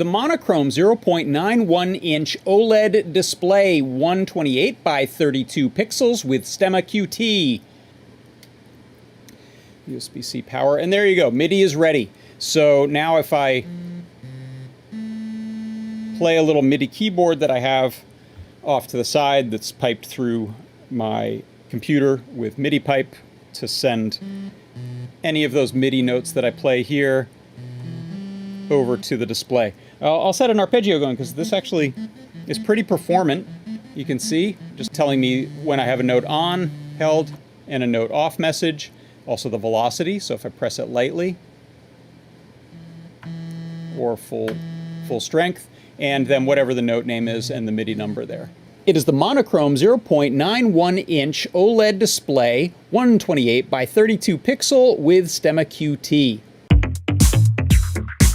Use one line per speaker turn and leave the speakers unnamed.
the Monochrome 0.91-inch OLED display, 128 by 32 pixels with STEMMA QT. USB-C power, and there you go, MIDI is ready. So now if I play a little MIDI keyboard that I have off to the side that's piped through my computer with MIDI pipe to send any of those MIDI notes that I play here over to the display. I'll set an arpeggio going because this actually is pretty performant. You can see, just telling me when I have a note on, held, and a note off message. Also the velocity, so if I press it lightly or full strength, and then whatever the note name is and the MIDI number there. It is the Monochrome 0.91-inch OLED display, 128 by 32 pixel with STEMMA QT.